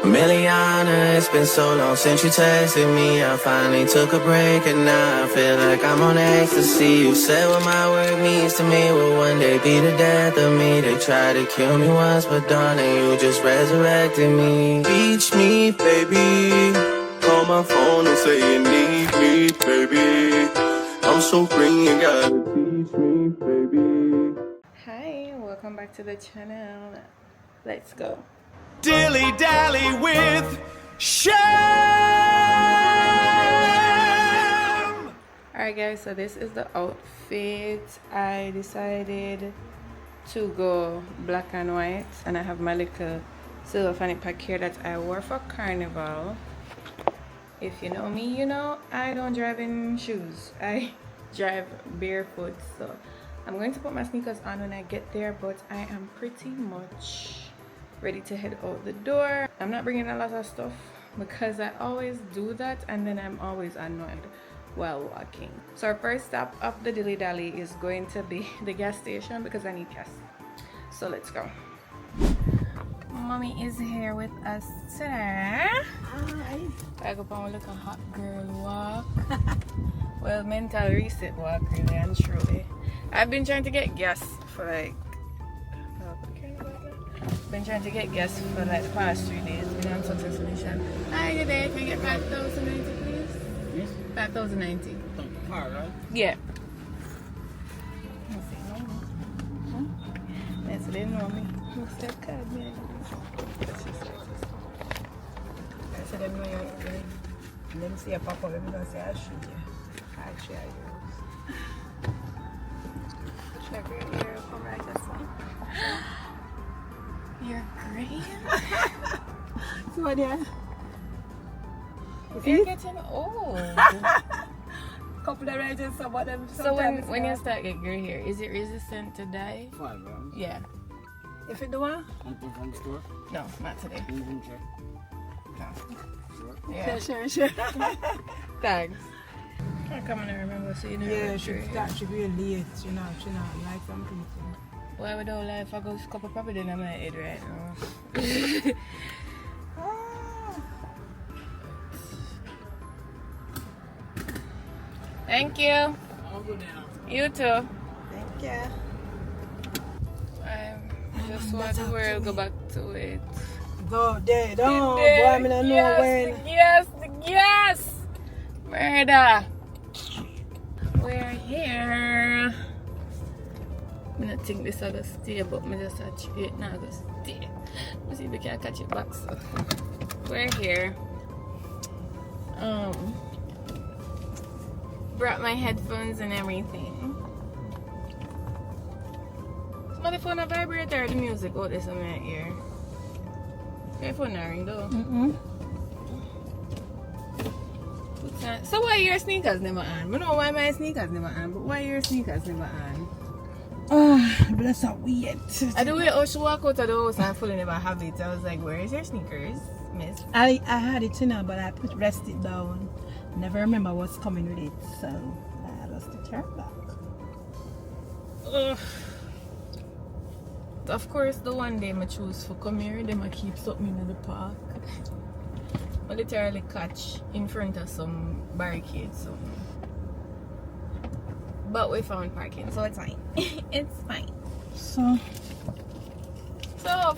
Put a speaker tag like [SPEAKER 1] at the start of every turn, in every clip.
[SPEAKER 1] Miliana, it's been so long since you texted me. I finally took a break and now I feel like I'm on ecstasy. You said what my work means to me will one day be the death of me. They tried to kill me once, but darling, you just resurrected me. Teach me, baby. Call my phone and say you need me, baby. I'm so green, you gotta teach me, baby.
[SPEAKER 2] Hi, welcome back to the channel. Let's go.
[SPEAKER 3] Dilly dally with Sham.
[SPEAKER 2] Alright guys, so this is the outfit. I decided to go black and white, and I have my little silver fanny pack here that I wore for carnival. If you know me, you know I don't drive in shoes. I drive barefoot, so I'm going to put my sneakers on when I get there, but I am pretty much ready to head out the door. I'm not bringing a lot of stuff because I always do that and then I'm always annoyed while walking. So our first stop of the dilly dally is going to be the gas station because I need gas. So let's go. Mommy is here with us today.
[SPEAKER 4] Hi.
[SPEAKER 2] I go on like a hot girl walk. Well, mental reset walk really and truly. I've been trying to get gas for like the past 3 days. Been on success solution. Hi, good day. Can I get 5,090 please?
[SPEAKER 4] Yes.
[SPEAKER 2] 5,090.
[SPEAKER 4] Car, right?
[SPEAKER 2] Yeah. That's what they know me. What's that card, man?
[SPEAKER 4] I said, them know you're good. And then see a pop up, I'm going to say, I'll shoot you. I'll share yours.
[SPEAKER 2] Check your ear. Come right this way. You're great.
[SPEAKER 4] So what, yeah?
[SPEAKER 2] You're getting old.
[SPEAKER 4] Couple of ranges, some of them.
[SPEAKER 2] So when you start getting gray hair, is it resistant to dye?
[SPEAKER 4] 5 rounds.
[SPEAKER 2] Yeah.
[SPEAKER 4] If it do what?
[SPEAKER 3] Uncle from store.
[SPEAKER 2] No, not today.
[SPEAKER 3] Even check.
[SPEAKER 2] No.
[SPEAKER 4] Yeah,
[SPEAKER 2] Yeah.
[SPEAKER 4] sure.
[SPEAKER 2] Thanks. I come and remember seeing her.
[SPEAKER 4] Yeah, that should be late, you know, like some people.
[SPEAKER 2] Why would all life I go a couple property in my head right now? Thank you.
[SPEAKER 3] I'll go now.
[SPEAKER 2] You too.
[SPEAKER 4] Thank you.
[SPEAKER 2] I just want the world go back to it.
[SPEAKER 4] Go there, don't. Boy, I mean, I know when.
[SPEAKER 2] Yes! Murder! We're here. I don't think this is going to stay, but I just actually it now going to stay. Let's see if we can catch it back. So we're here. Brought my headphones and everything. Is my phone a vibrator or the music out this in my ear? Your phone not ring though. So why your sneakers never on? I know why my sneakers never on, but why your sneakers never on?
[SPEAKER 4] But that's so weird.
[SPEAKER 2] I the way she walk out of the house and fully never have it. I was like, where is your sneakers, miss?
[SPEAKER 4] I had it, you know, but I pressed it down. Never remember what's coming with it, so I lost the turn back.
[SPEAKER 2] Ugh. Of course, the one day I choose for come here, them I keep something in the park. I literally catch in front of some barricades. So. But we found parking, so it's fine. It's fine.
[SPEAKER 4] So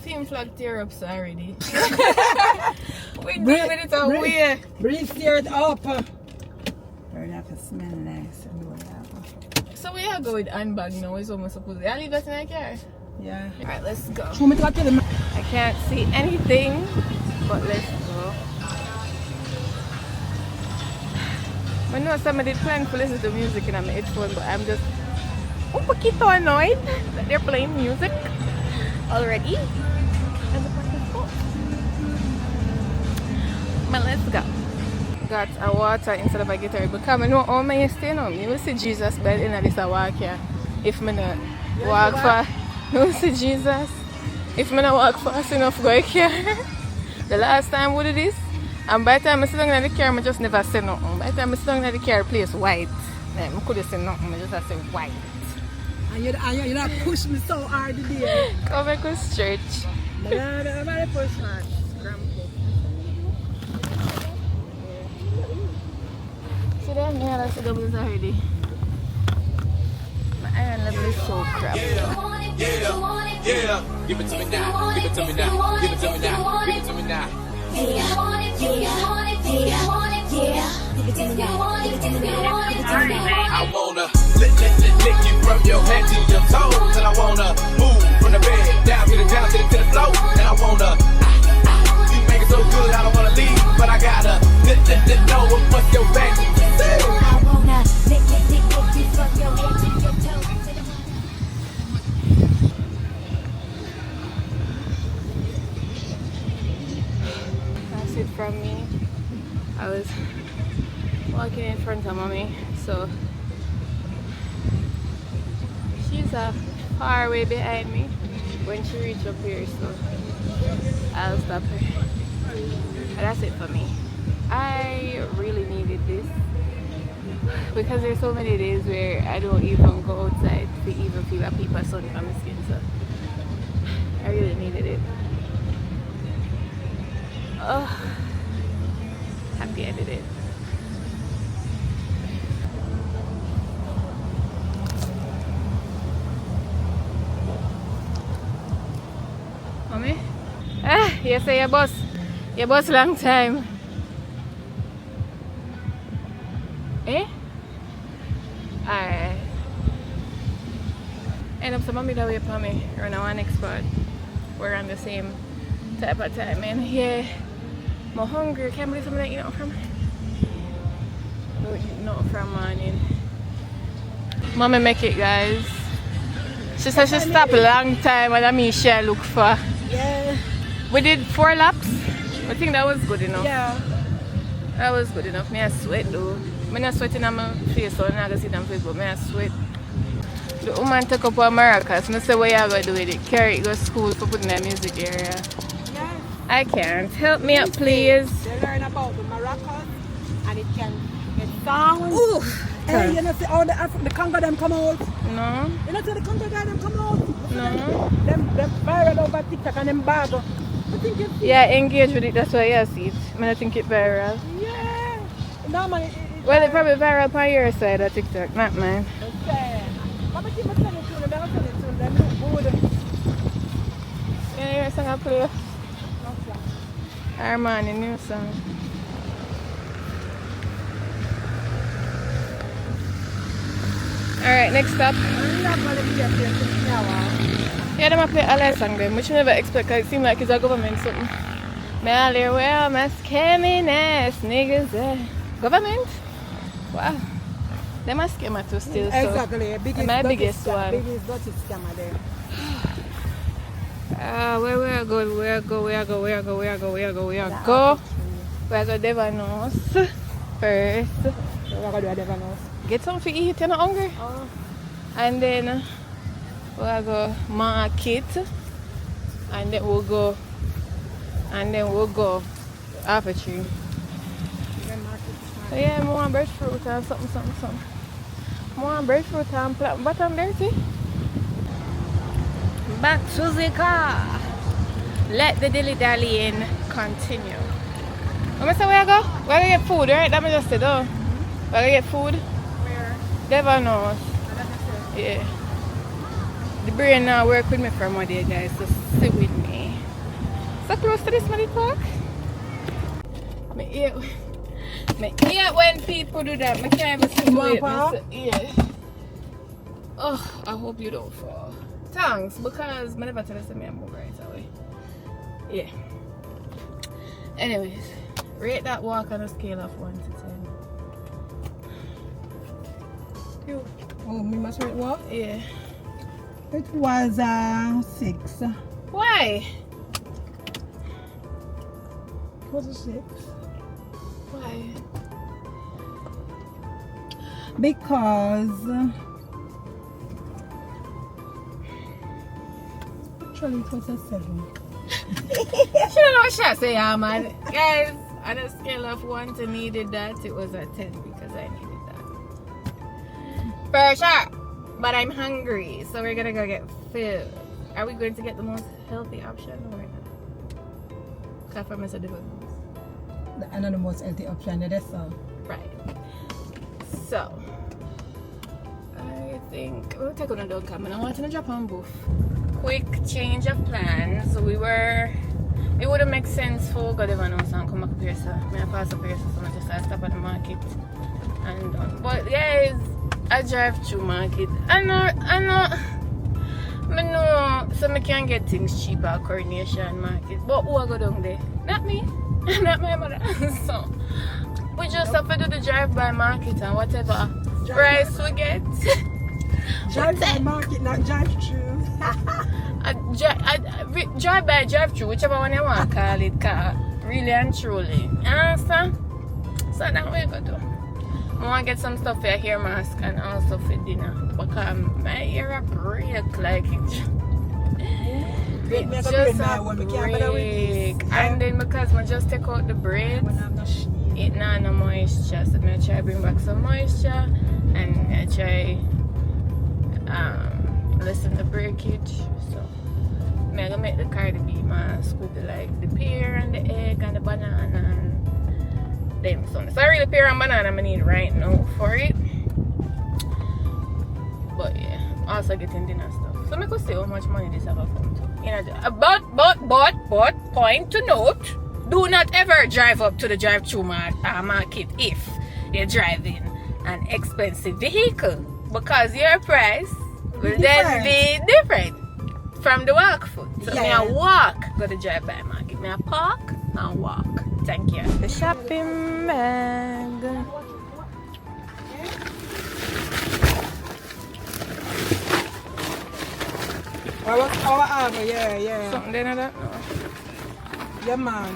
[SPEAKER 2] film flag tear up already. We deal with it away.
[SPEAKER 4] Bring it up. Very have to smell nice and all that.
[SPEAKER 2] So we are going with handbag now. Is what we're supposed to. I leave that in my car.
[SPEAKER 4] Yeah.
[SPEAKER 2] Alright, let's go.
[SPEAKER 4] Show me to tell them.
[SPEAKER 2] I can't see anything, but let's go. I know somebody trying to listen to music in my headphone, but I'm just un poquito annoyed that they're playing music already. But let's go. Got a water instead of a guitar because I know how I stay now. You will see Jesus by the end of this walk here. If I not walk fast, you will see Jesus. If I not walk fast enough, go here. The last time we did this, and by the time I sit down in the car, I just never say nothing. By the time I sit down in the car, place white. I couldn't say nothing, I just say white.
[SPEAKER 4] And you not push me so hard today.
[SPEAKER 2] Come back and stretch. I'm very push man. See there? Yeah, that's the doubles already. My iron level is so crap.
[SPEAKER 3] Yeah. Give it to me now. Give it to me now. Give it to me now. Give it to me now. I wanna lick you from your head to your toes, and I wanna move from the bed down to the floor, and I wanna you make it so good I don't wanna leave, but I gotta know what's your back.
[SPEAKER 5] I wanna lick you from your head to your toes.
[SPEAKER 2] That's it from me. I was walking in front of mommy, so she's far away behind me when she reaches up here, so I'll stop her. And that's it for me. I really needed this because there's so many days where I don't even go outside to even feel a peep of sun on my skin, so I really needed it. Oh, happy I did it. Mommy? Yes, your boss. Your boss long time. Eh? Alright. End up some mommy that way for me. We're on one next spot. We're on the same type of time, and yeah. I'm hungry. I can't believe somebody eat nothing from her. Don't eat nothing from morning. Mommy make it, guys. She said she stopped a long time and I mean she look for.
[SPEAKER 4] Yeah.
[SPEAKER 2] We did 4 laps. I think that was good enough.
[SPEAKER 4] Yeah.
[SPEAKER 2] That was good enough. Me I sweat though. I'm not sweating on my face, so I'm not gonna see them face, but me I sweat. The woman took up her maracas. I say what you gonna do with it? Carry it go to school for putting that music area.
[SPEAKER 4] Yeah.
[SPEAKER 2] I can't. Help me up, please.
[SPEAKER 4] They learn about the maracas and it can get sound.
[SPEAKER 2] Ooh.
[SPEAKER 4] Hey, you know see all the Congo them come out?
[SPEAKER 2] No.
[SPEAKER 4] You know see the Congo guy them come out?
[SPEAKER 2] No.
[SPEAKER 4] Them viral over TikTok and them bag. I think it's
[SPEAKER 2] Yeah, engage with it. That's why I see it. I think it's viral.
[SPEAKER 4] yeah. No man,
[SPEAKER 2] Well, it's probably viral on your side of TikTok, not mine.
[SPEAKER 4] I'm going to send it to them. They're going to send it to them. Them look good.
[SPEAKER 2] Yeah, you hear a song I play?
[SPEAKER 4] Okay.
[SPEAKER 2] Armani new song. Alright, next stop. Yeah, them I play a lot song them, which you never expect because it seems like it's a government something. Me all there, well, my scamming ass niggas. Government? Wow. They must scammer too still.
[SPEAKER 4] Exactly.
[SPEAKER 2] So my biggest one.
[SPEAKER 4] Biggest dirty scammer there.
[SPEAKER 2] Where I go? We go Devanos first.
[SPEAKER 4] We're going to do a Devanos.
[SPEAKER 2] Get something to eat, you're not hungry?
[SPEAKER 4] Oh.
[SPEAKER 2] And then we'll go market. And then we'll go Apple Tree. So yeah, more breadfruit and something. More breadfruit and plant bottom dirty. Back to the car. Let the dilly dallying continue. What say where I go? We're gonna get food, right? That me just said, oh. We're gonna get food.
[SPEAKER 4] Where?
[SPEAKER 2] Devanos. Yeah. The brain now work with me for more day, guys. So sit with me. So close to this money park. Me hate when people do that. I can't even sit with it. Yeah. Oh, I hope you don't fall. Thanks, because I never tell us that I'm move right away. Yeah. Anyways, rate that walk on a scale of 1 to 10. You.
[SPEAKER 4] Oh, me must rate what?
[SPEAKER 2] Yeah.
[SPEAKER 4] It was 6.
[SPEAKER 2] Why?
[SPEAKER 4] It was a 6.
[SPEAKER 2] Why?
[SPEAKER 4] Because actually it was a 7.
[SPEAKER 2] She don't know what she say, yeah, man. Guys, on a scale of 1 to needed that, it was a 10 because I needed that. For sure. But I'm hungry, so we're gonna go get food. are we going to get the most healthy option or not? Because for me, it's a different.
[SPEAKER 4] I know the most healthy option. That's all.
[SPEAKER 2] Right. So, I think we'll take on a dog cam and I want to drop on both. Quick change of plans. It would have made sense for God ever knows and come back here, so I pass up here, so I just stop at the market and done. But guys, I drive through market. I know, so I can get things cheaper at Coronation Market. But who I go down there? Not me, not my mother. So we just have to do the drive-by market and whatever price we get.
[SPEAKER 4] Drive-by market, not drive-through.
[SPEAKER 2] Drive by, drive through, whichever one you want to call it, car. Really and truly. You understand? So that's what we go do. I want to get some stuff for your hair mask and also for dinner. Because my hair break like it. It just a break. And then because I just take out the braids, it not no moisture. So I try to bring back some moisture and I try lessen the breakage. So I'm gonna make the Cardi B mask with the pear and the egg and the banana and them something. So I really pear and banana I need right now for it. But yeah, also getting dinner stuff. So I could see how much money this have come to. You know, but point to note, do not ever drive up to the drive-through market if you're driving an expensive vehicle, because your price will then be different from the walk foot. So me I walk go to drive by market. Me I park and walk. Thank you. The shopping bag.
[SPEAKER 4] Yeah.
[SPEAKER 2] Something there, that? No.
[SPEAKER 4] Yeah, man.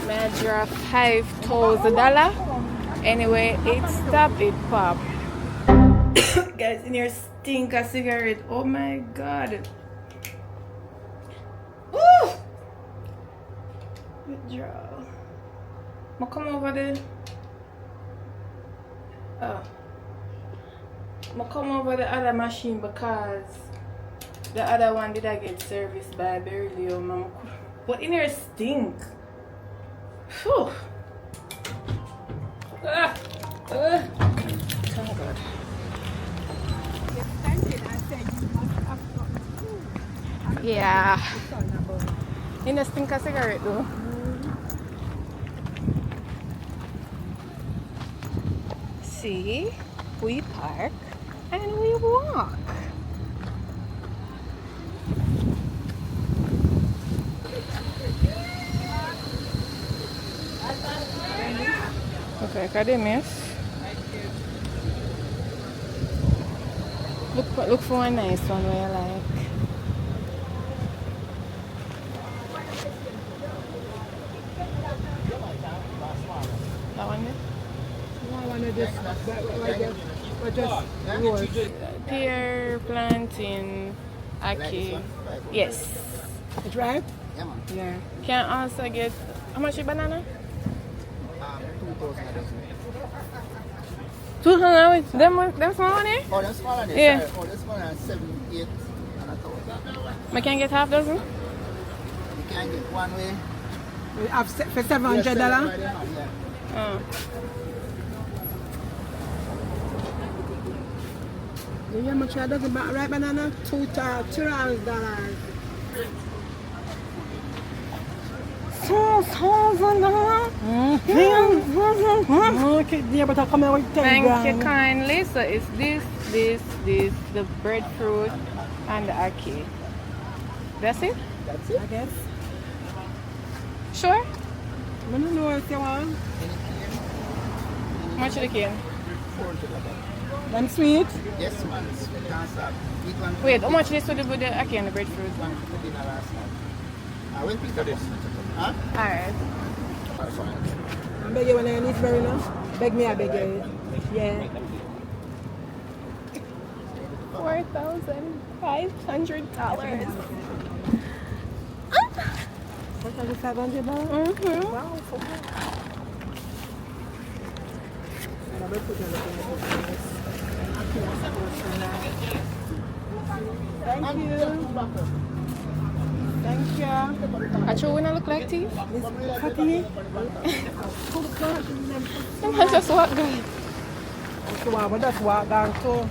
[SPEAKER 2] I draft $5,000. Anyway, it stopped, it pop. Guys, in here stink a cigarette. Oh my god. Woo! Withdraw. I'ma come over there. I'ma come over the other machine because the other one did I get serviced by Berlio, mama. But in here stink. Whew. Oh god. Yeah. In a stinker cigarette though. See, we park and we walk. Okay, academics. Look for a nice one where you like. That one there? Pear planting, aki. Yes.
[SPEAKER 4] It's right?
[SPEAKER 6] Yeah, man.
[SPEAKER 2] Yeah. Can also get how much is banana? 200. Them small one here?
[SPEAKER 6] Oh, that's smaller than
[SPEAKER 2] Yeah.
[SPEAKER 6] Oh, that's smaller than 7, 8, and a 1,000.
[SPEAKER 2] I can get half dozen?
[SPEAKER 6] You can get one way.
[SPEAKER 4] We have for $700.
[SPEAKER 6] Yeah.
[SPEAKER 2] Oh.
[SPEAKER 4] You know how much that doesn't buy right banana? $2,000. Okay, yeah, but I'll come out with 10
[SPEAKER 2] Thank
[SPEAKER 4] grand.
[SPEAKER 2] you kindly. So it's this, the breadfruit, and the ackee. That's it?
[SPEAKER 6] That's it.
[SPEAKER 4] I guess.
[SPEAKER 2] Sure?
[SPEAKER 4] I don't know if you want.
[SPEAKER 2] How much is the cane?
[SPEAKER 6] 400 like that.
[SPEAKER 4] Them sweet.
[SPEAKER 6] Yes, man. You can't stop. Eat one.
[SPEAKER 2] Wait, how much is this with the ackee and the breadfruit?
[SPEAKER 6] One for dinner last night. I will pick up this. Huh?
[SPEAKER 2] Alright.
[SPEAKER 6] That's fine.
[SPEAKER 4] I beg you when I need very now. Beg me, I beg you. Yeah.
[SPEAKER 2] $4,500.
[SPEAKER 4] $4,500?
[SPEAKER 2] Mm-hmm.
[SPEAKER 4] Wow. Thank you. Thank you.
[SPEAKER 2] Actually, we not look like teeth.
[SPEAKER 4] Happy?
[SPEAKER 2] Someone just walk down.
[SPEAKER 4] So I would just walk down too.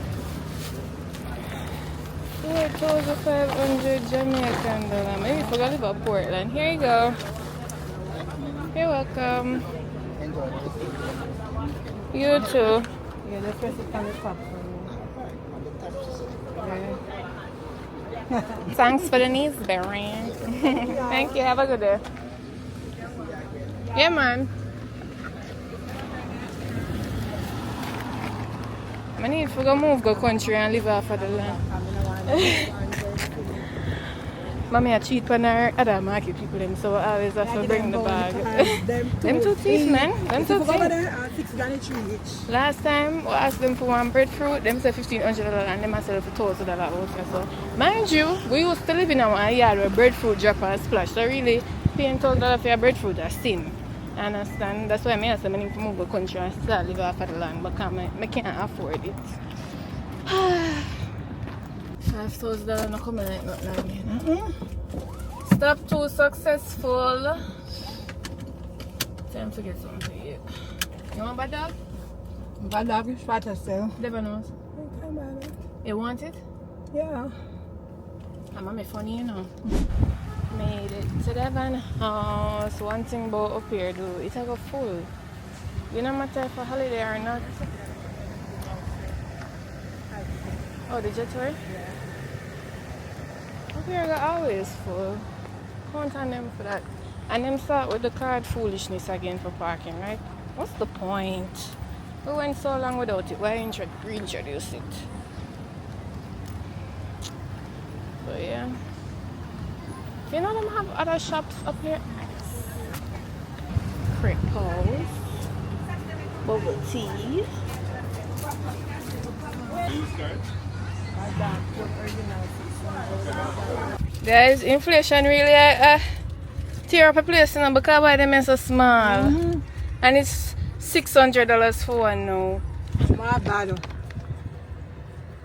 [SPEAKER 2] 4,500 Jamaican dollars. Maybe forgot about Portland. Here you go. You're welcome. You too.
[SPEAKER 4] Yeah, the first is on the top for me.
[SPEAKER 2] Thanks for the knees, Barry. Thank you. Have a good day. Yeah, man. I need to go move, go country and live off of the land. Mommy, I cheat on her other market people, them, so I always have to bring the bag. Them two teeth, man. Them two teeth. Last time, I asked them for one breadfruit, them said $1,500 and them I said for $1,000 out there. So, mind you, we used to live in a yard where breadfruit drop and splash. So really, paying $1,000 for your breadfruit is sin. I understand. That's why I said I need to move to the country and start live off of the land, but I can't afford it. $5,000 not coming like nothing again. Step 2 successful. Time to get something to eat. You want bad dog?
[SPEAKER 4] Bad dog is fat as well.
[SPEAKER 2] Never knows. You want it?
[SPEAKER 4] Yeah.
[SPEAKER 2] I'm a funny, you know. Made it to the van house. One thing about up here, though, it's like a full. You know matter if a holiday or not. Oh, the jet tour? Up here got always full. Count on them for that. And them start with the card foolishness again for parking, right? What's the point? We went so long without it. Why reintroduce it? But yeah. You know them have other shops up here? Cripples. Bubble tea. Guys, inflation really tear up a place, you know, because why them are so small. And it's $600 for one now.
[SPEAKER 4] My bad.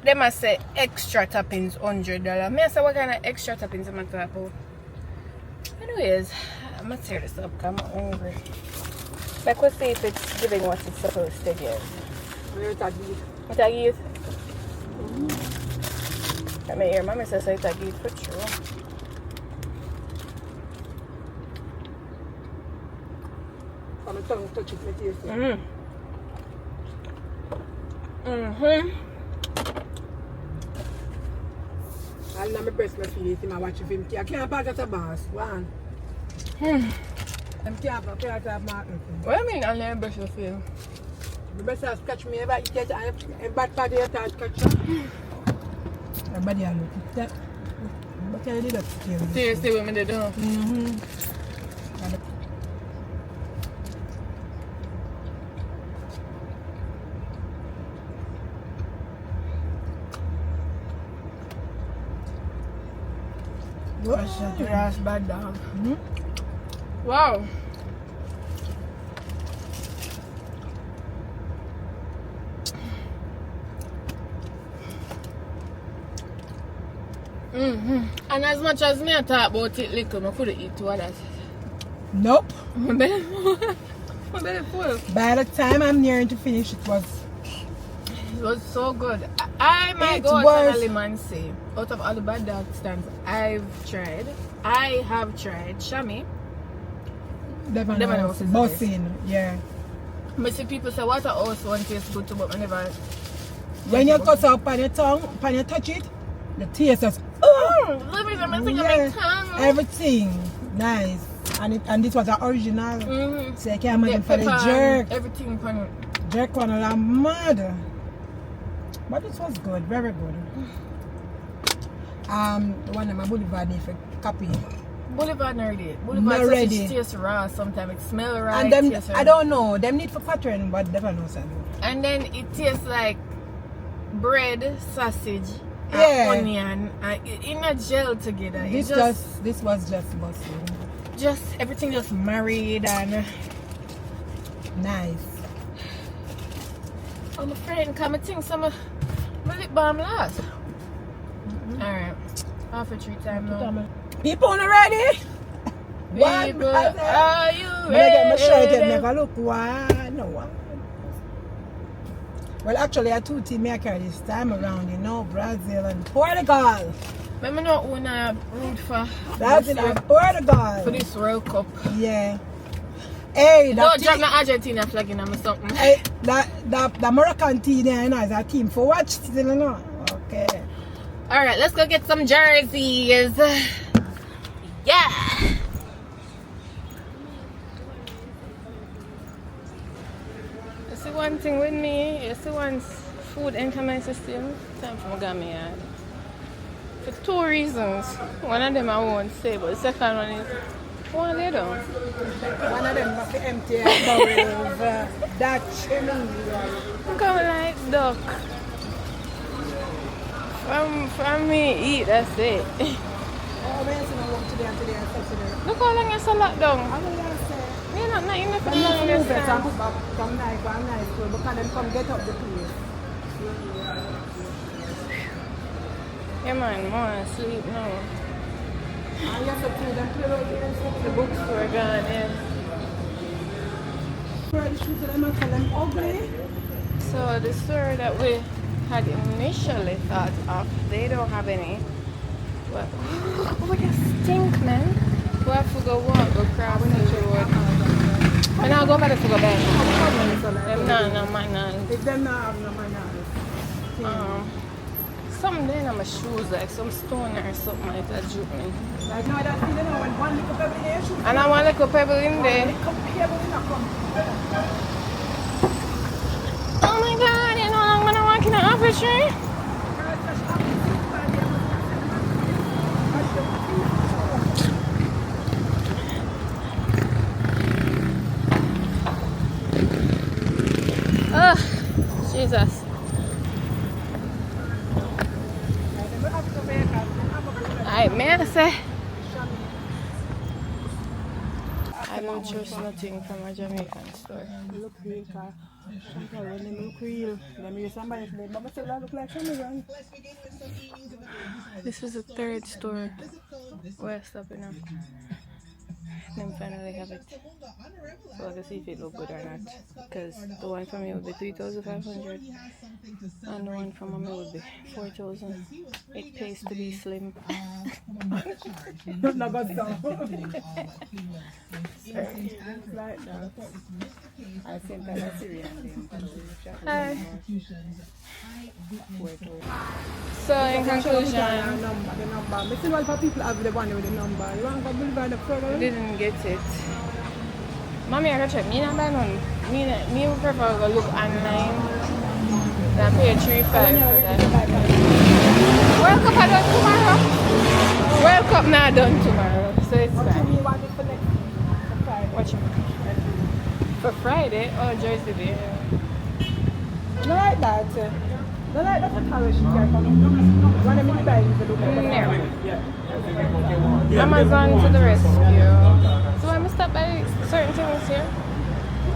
[SPEAKER 2] They must say extra toppings $100. Me say what kind of extra toppings am I talking about? Anyways, I'm gonna tear this up because I'm hungry. Like we'll see if it's giving what it's supposed to give.
[SPEAKER 4] Where tag it?
[SPEAKER 2] What I give? Let me hear mommy says I tag it for sure.
[SPEAKER 4] I'm tongue touch it with you. I'll never breast my feet him. I watch him. I can't pass at a boss. One. I'm can't have Martin.
[SPEAKER 2] What do you mean I'll never brush your feel?
[SPEAKER 4] The best has catch me ever. You get a bad party at catch you. Everybody I look at that. But I did that.
[SPEAKER 2] Seriously, what me did do?
[SPEAKER 4] That's bad dog.
[SPEAKER 2] Wow. And as much as me I talk about it little, I couldn't eat two of that.
[SPEAKER 4] Nope.
[SPEAKER 2] My belly full.
[SPEAKER 4] By the time I'm nearing to finish, it was
[SPEAKER 2] So good. I might go out on a limb and say, out of all the bad dog stands I have tried Shami.
[SPEAKER 4] Devon
[SPEAKER 2] House is the
[SPEAKER 4] bossing. Yeah.
[SPEAKER 2] I see people say Waterhouse one tastes good too, but I never.
[SPEAKER 4] When you cut out on your tongue, when you touch it, the taste is
[SPEAKER 2] Let me think of my tongue.
[SPEAKER 4] everything nice. And this was the original. So I can't imagine for the
[SPEAKER 2] pepper,
[SPEAKER 4] jerk.
[SPEAKER 2] Everything on it.
[SPEAKER 4] Jerk one like mad. But this was good, very good. The one in my Boulevard need for copy.
[SPEAKER 2] Boulevard not ready.
[SPEAKER 4] Not
[SPEAKER 2] Boulevard
[SPEAKER 4] ready.
[SPEAKER 2] sausage tastes raw sometimes. It smells raw.
[SPEAKER 4] And them, I don't know, them need for pattern, but never know something.
[SPEAKER 2] And then it tastes like bread, sausage,
[SPEAKER 4] Yeah.
[SPEAKER 2] and onion, in a gel together.
[SPEAKER 4] This was just busting.
[SPEAKER 2] Just everything just married and
[SPEAKER 4] Nice.
[SPEAKER 2] I'm afraid come and think some my lip balm last. Alright. Half a tree time now.
[SPEAKER 4] People on ready?
[SPEAKER 2] People, are you
[SPEAKER 4] When I get my shirt,
[SPEAKER 2] ready?
[SPEAKER 4] I never look one. No one. Well, actually, I two teams I carry this time around, you know, Brazil and Portugal.
[SPEAKER 2] Let me know who I root for.
[SPEAKER 4] Brazil and Portugal.
[SPEAKER 2] For this World Cup.
[SPEAKER 4] Yeah. Hey,
[SPEAKER 2] Don't drop my Argentina flag in or something.
[SPEAKER 4] Hey, the Moroccan team there, you know, is a team for watch still, you know. Okay.
[SPEAKER 2] Alright, let's go get some jerseys. Yeah. You see one thing with me, you see once food enter my system, time for me to go my yard. For two reasons. One of them I won't say, but the second one is what they do.
[SPEAKER 4] One of them must be empty a bowl of Dutch.
[SPEAKER 2] I'm coming like duck. From me eat, that's it.
[SPEAKER 4] Oh, man, so I walk today and today and Saturday.
[SPEAKER 2] Look how long it's a lockdown.
[SPEAKER 4] I'm going to say,
[SPEAKER 2] We're not nothing for
[SPEAKER 4] I'm not
[SPEAKER 2] long
[SPEAKER 4] going
[SPEAKER 2] this
[SPEAKER 4] to
[SPEAKER 2] time.
[SPEAKER 4] come nice school, because them come get up the place.
[SPEAKER 2] Yeah man, more sleep now.
[SPEAKER 4] And you have to play them play out here.
[SPEAKER 2] The books were gone, yeah.
[SPEAKER 4] For the shoes them and tell them ugly.
[SPEAKER 2] So the store that we had initially thought of, they don't have any. But oh, that stink, man. We have to go walk across the road. And I'll go back to go back. No, man.
[SPEAKER 4] If them not have no manners.
[SPEAKER 2] Something there in my shoes, like some stone or something like that, juke me.
[SPEAKER 4] Like now that feeling now when one little pebble in your shoe.
[SPEAKER 2] And I want like a pebble in there.
[SPEAKER 4] Come pebble in a come.
[SPEAKER 2] Oh my god, you know I'm gonna walk in the apple tree. Oh, Jesus. Alright, may I say? I don't trust nothing from a Jamaican store.
[SPEAKER 4] Look real, car. When they look real, let me somebody today. Mama said that look like ShamDon.
[SPEAKER 2] This is the third store we're stopping at. Then finally have it. So I can see if it look good or not. Because the one from me would be 3,500 and the one from mommy would be 4,000. It pays to be slim.
[SPEAKER 4] Not good stuff. Like that. I sent her a Syrian.
[SPEAKER 2] Hi. So in conclusion,
[SPEAKER 4] The number. But see what people have the one with the number. You want to believe on the program?
[SPEAKER 2] didn't get it. Mommy, I gotta check. Me not buy none. Me prefer go look online. Than pay 3-5 for that. World Cup I done tomorrow. World Cup not done tomorrow, so it's fine.
[SPEAKER 4] You want it for next Friday?
[SPEAKER 2] Watch it. For Friday? Oh, Jersey Day.
[SPEAKER 4] I don't like that. I don't like that for college. One of me buy the look.
[SPEAKER 2] Amazon to the rescue. So I'm gonna stop by certain things here.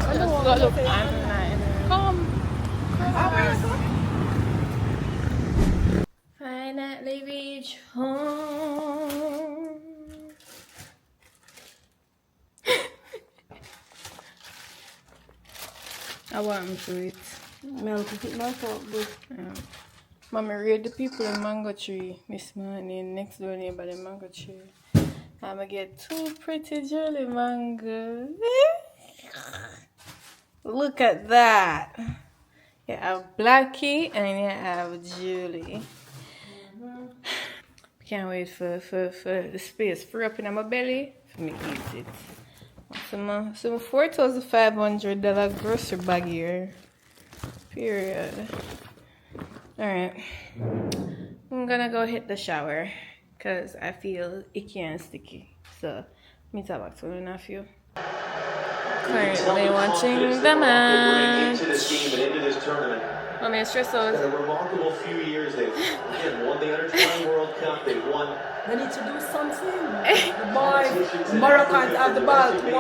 [SPEAKER 2] Let's go look online. Come. Finally reach home. I want to eat.
[SPEAKER 4] Milk, it milk out good.
[SPEAKER 2] Yeah. Mommy read the people in mango tree this morning, next door neighbor the mango tree. I'm gonna get 2 pretty jolly mangoes. Look at that. You have Blackie and you have Julie. Can't wait for the space free up in my belly for me to eat it. Some $4,500 grocery bag here. Period. Alright. I'm gonna go hit the shower because I feel icky and sticky. So, meet up back to you in a few. Currently watching the match. I'm in stress out.
[SPEAKER 7] A remarkable few years. They've won the Under-20 World Cup. They've won.
[SPEAKER 4] They need to do something. The boys, Moroccans have the ball too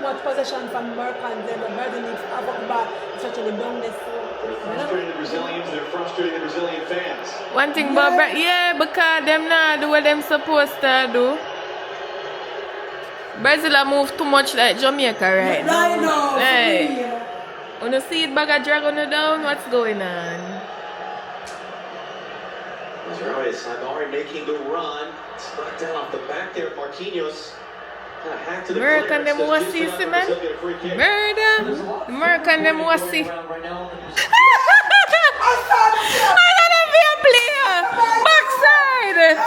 [SPEAKER 4] much possession from Moroccans. Then the Brazil needs to have the ball, especially down this.
[SPEAKER 7] They're frustrated Brazilians, they're frustrating the Brazilian fans.
[SPEAKER 2] One thing about yeah, because them not do what them supposed to do. Brazil a move too much like Jamaica right now. Hey, when you see it bag a drag on you down, what's going on?
[SPEAKER 7] Samari making the run. Struck down off the back there, Marquinhos. Kind of hacked to the
[SPEAKER 2] American them was see, man. American them was see. I gotta be a player. Backside.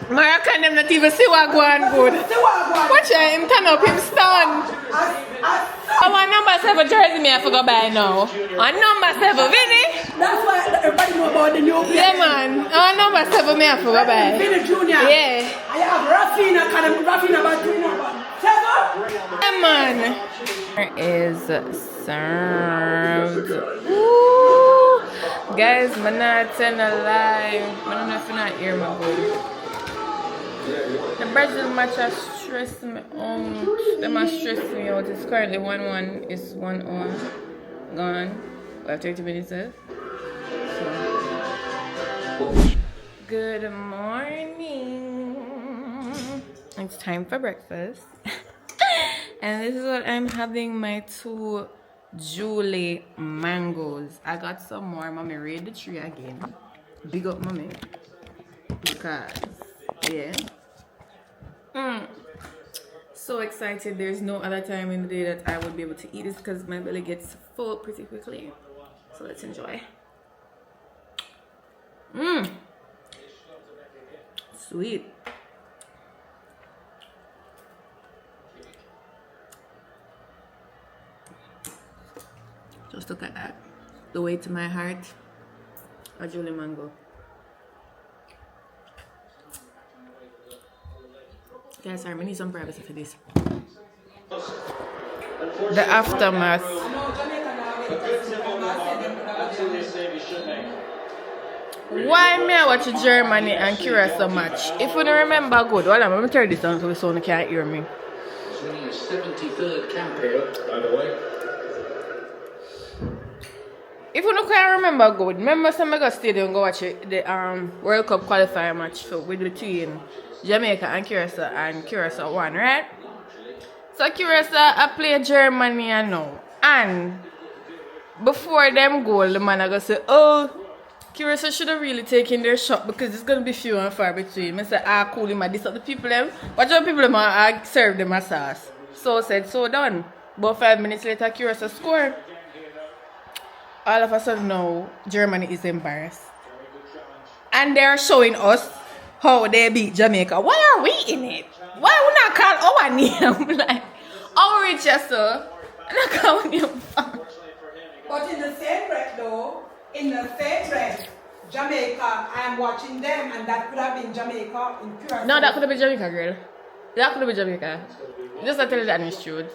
[SPEAKER 2] Moroccan them not even see what going good. Watch him turn up him stun. Our number 7 jersey me I forgot by now. Our number 7, Vinny.
[SPEAKER 4] That's why everybody know about the new player.
[SPEAKER 2] Yeah man. Our number 7 me I forgot by.
[SPEAKER 4] Vinny Junior.
[SPEAKER 2] Yeah.
[SPEAKER 4] I have Rafina about 2 number 7.
[SPEAKER 2] Yeah man. Is served. Ooh. Guys, I'm not telling a lie. I don't know if you're not hearing my voice. The Brazil match has stressed me out. Them has stressed me out. It's currently 1-1. It's 1-1. Gone. We have 30 minutes left. So. Good morning. It's time for breakfast. And this is what I'm having, my 2 Julie mangoes. I got some more. Mommy raid the tree again. Big up mommy. Because yeah. So excited. There's no other time in the day that I would be able to eat this because my belly gets full pretty quickly. So let's enjoy. Sweet. Just look at that. The way to my heart. A Julie mango. Guys, sorry, I need some privacy for this. The aftermath. Why me I watch Germany and Curacao match? If you don't remember good, hold on, let me turn this on so the sound can't hear me.
[SPEAKER 8] Winning his 73rd camp here, by the way.
[SPEAKER 2] If you don't can't remember good, remember some I go stadium go watch the World Cup qualifier match with the team. Jamaica and Curacao won, right? So Curacao I play Germany and now. And before them goal, the man I go say, oh, Curacao should have really taken their shot because it's gonna be few and far between. I say, cool, him this the people them. Watch out people them I serve them a sauce. So said, so done. But 5 minutes later, Curacao score. All of a sudden now, Germany is embarrassed. And they're showing us how they beat Jamaica. Why are we in it? Why would not call our name? Like, our Richester. I'm not calling him.
[SPEAKER 4] But in the same breath though, Jamaica, I am watching them and that could have been Jamaica in Curacao.
[SPEAKER 2] No, that could have been Jamaica, girl. That could have been Jamaica. Just to tell you that it's true.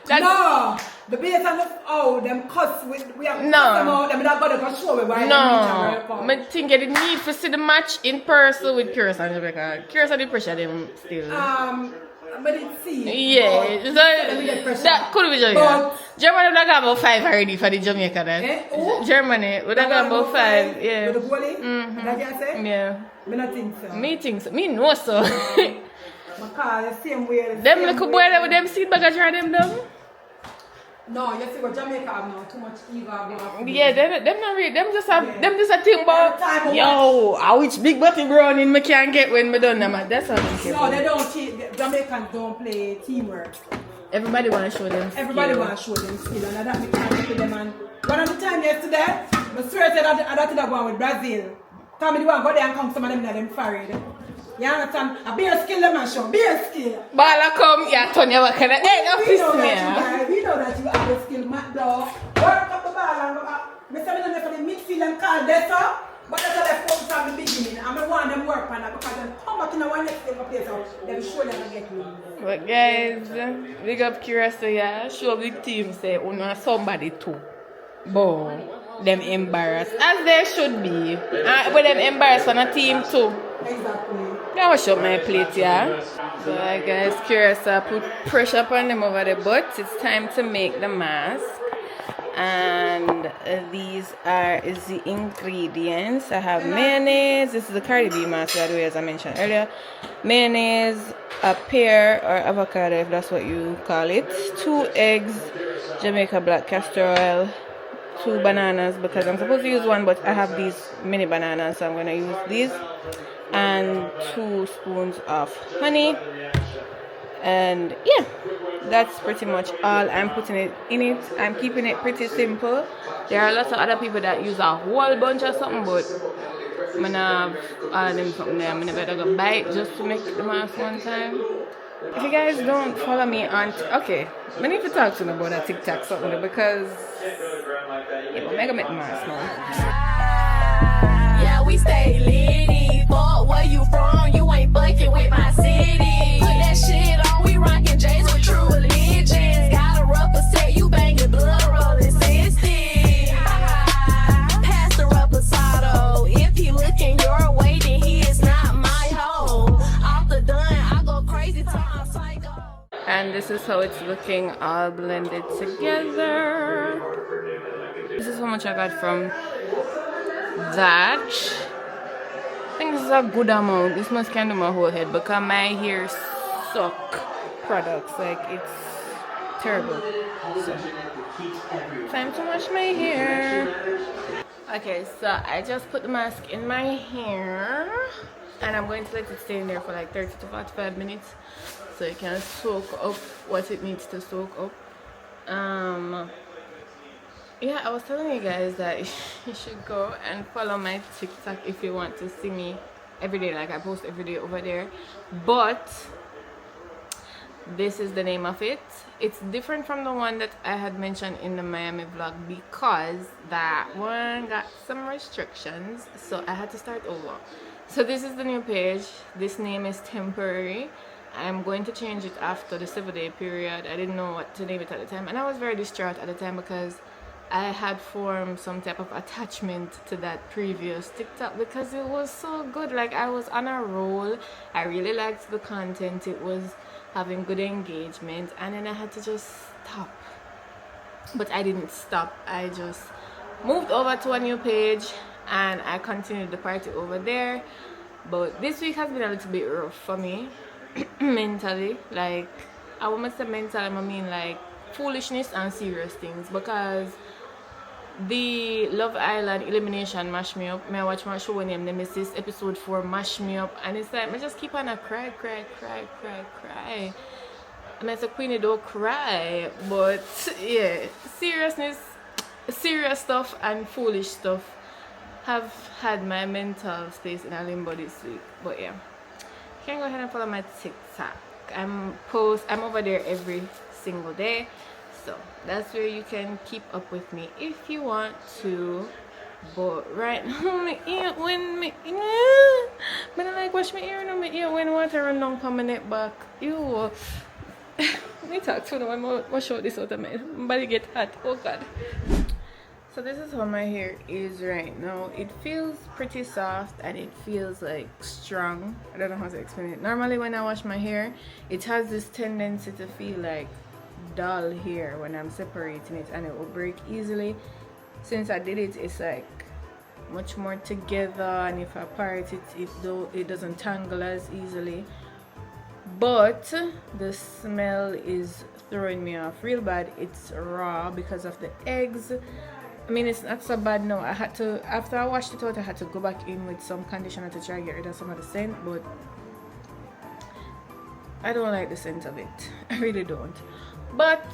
[SPEAKER 4] No, the base and them cuss we have to
[SPEAKER 2] no.
[SPEAKER 4] cuss them out, them not gonna go show it why
[SPEAKER 2] no. I think you need to see the match in person with Curacao and Jamaica. Curacao did pressure them still.
[SPEAKER 4] But it's see.
[SPEAKER 2] Yeah, so that could be Jamaica. Germany would have got about 5 already for the Jamaica then. Germany would have got about 5, yeah.
[SPEAKER 4] With the goalie? That you say?
[SPEAKER 2] Yeah.
[SPEAKER 4] Me not think so.
[SPEAKER 2] Me think so. Me know so.
[SPEAKER 4] Because the same way.
[SPEAKER 2] Them little boy with them seat bagage are them dumb?
[SPEAKER 4] No, you see what Jamaica have now, too much ego.
[SPEAKER 2] Yeah, them not real. Them just a thing about, yo, how which big butty browning me can get when me done them. That's how they care.
[SPEAKER 4] No, they don't. Jamaicans don't play teamwork.
[SPEAKER 2] Everybody want to show them skill.
[SPEAKER 4] Everybody want to show them skill, and that we can't get to them. And one of the time yesterday, I swear said I did that one with Brazil. Tell me the one go there and come some of them that them farried. You understand? A beer skill them and show. Beer skill.
[SPEAKER 2] Bala come, yeah, Tony, what kind of, hey, no,
[SPEAKER 4] we know that you have a skill, Matt Dog. Work up and I said I for the midfield and call that up. But that's how they focus from the beginning. And I want them work on that because then come back in the one next place out. They will show them get you.
[SPEAKER 2] But guys, big up Curiosity, yeah. Show big team say, oh no, somebody too. But them embarrassed. As they should be. But them embarrassed on a team too.
[SPEAKER 4] Exactly.
[SPEAKER 2] Now I show my plate, yeah. So guys, Curiosity put pressure upon them over the butt. It's time to make the mask. And these are the ingredients. I have mayonnaise. This is the Cardi B mask, by the way, as I mentioned earlier. Mayonnaise, a pear or avocado, if that's what you call it. 2 eggs, Jamaica black castor oil, 2 bananas because I'm supposed to use 1, but I have these mini bananas, so I'm going to use these. And 2 spoons of honey. And yeah, that's pretty much all I'm putting it in it. I'm keeping it pretty simple. There are lots of other people that use a whole bunch of something, but I'm gonna have all of them something there. I'm gonna better go buy it just to make the mask one time. If you guys don't follow me on okay, I need to talk to them about that Tik Tok something because yeah, we're make the mask now.
[SPEAKER 9] Yeah, we stay litty. Fuck where you from, you ain't fucking with my city. Put that shit on, we rockin' J's with true allegiance. Got a rubber set, you bangin' blood rolling 60. Pass the reposado. If he looking your way, then he is not my hoe. Off the dun, I go crazy till I'm psycho.
[SPEAKER 2] And this is how it's looking all blended together. This is how much I got from that. I think this is a good amount. This must can do my whole head because my hair suck products. Like it's terrible. So time to wash my hair. Okay, so I just put the mask in my hair and I'm going to let it stay in there for like 30 to 45 minutes so it can soak up what it needs to soak up. Yeah, I was telling you guys that you should go and follow my TikTok if you want to see me every day. Like I post every day over there. But this is the name of it. It's different from the one that I had mentioned in the Miami vlog because that one got some restrictions. So I had to start over. So this is the new page. This name is temporary. I'm going to change it after the 7-day period. I didn't know what to name it at the time. And I was very distraught at the time because I had formed some type of attachment to that previous TikTok because it was so good. Like I was on a roll. I really liked the content. It was having good engagement and then I had to just stop. But I didn't stop. I just moved over to a new page and I continued the party over there. But this week has been a little bit rough for me mentally. Like I won't say mental, I mean like foolishness and serious things because the Love Island elimination mashed me up. I watch my show named Nemesis episode 4 mashed me up and it's like I just keep on a cry. I mean, so Queenie don't cry, but yeah, serious stuff and foolish stuff have had my mental space in a limbo this week. But yeah, you can go ahead and follow my TikTok. I'm over there every single day. So that's where you can keep up with me if you want to. But right now, but I like wash my ear and my ear when water run down from my neck back. Ew. Let me talk to them. I'm wash out this out of my body get hot. Oh God. So this is how my hair is right now. It feels pretty soft and it feels like strong. I don't know how to explain it. Normally when I wash my hair, it has this tendency to feel like dull hair when I'm separating it and it will break easily. Since I did it, it's like much more together and if I part it, it doesn't tangle as easily. But the smell is throwing me off real bad. It's raw because of the eggs. I mean, it's not so bad now. I had to, after I washed it out, I had to go back in with some conditioner to try and get rid of some of the scent, but I don't like the scent of it. I really don't. But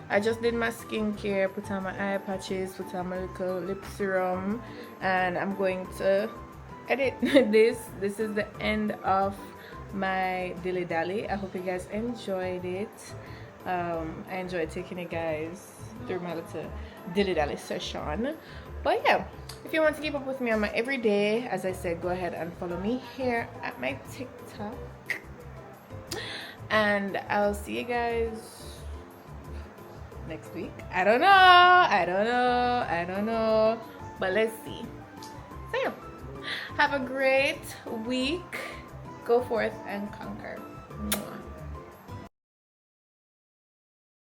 [SPEAKER 2] I just did my skincare, put on my eye patches, put on my little lip serum, and I'm going to edit this. This is the end of my dilly dally. I hope you guys enjoyed it. I enjoyed taking you guys through my little dilly session. But yeah, if you want to keep up with me on my everyday, as I said, go ahead and follow me here at my TikTok. And I'll see you guys next week. I don't know, but let's see. So yeah, have a great week. Go forth and conquer.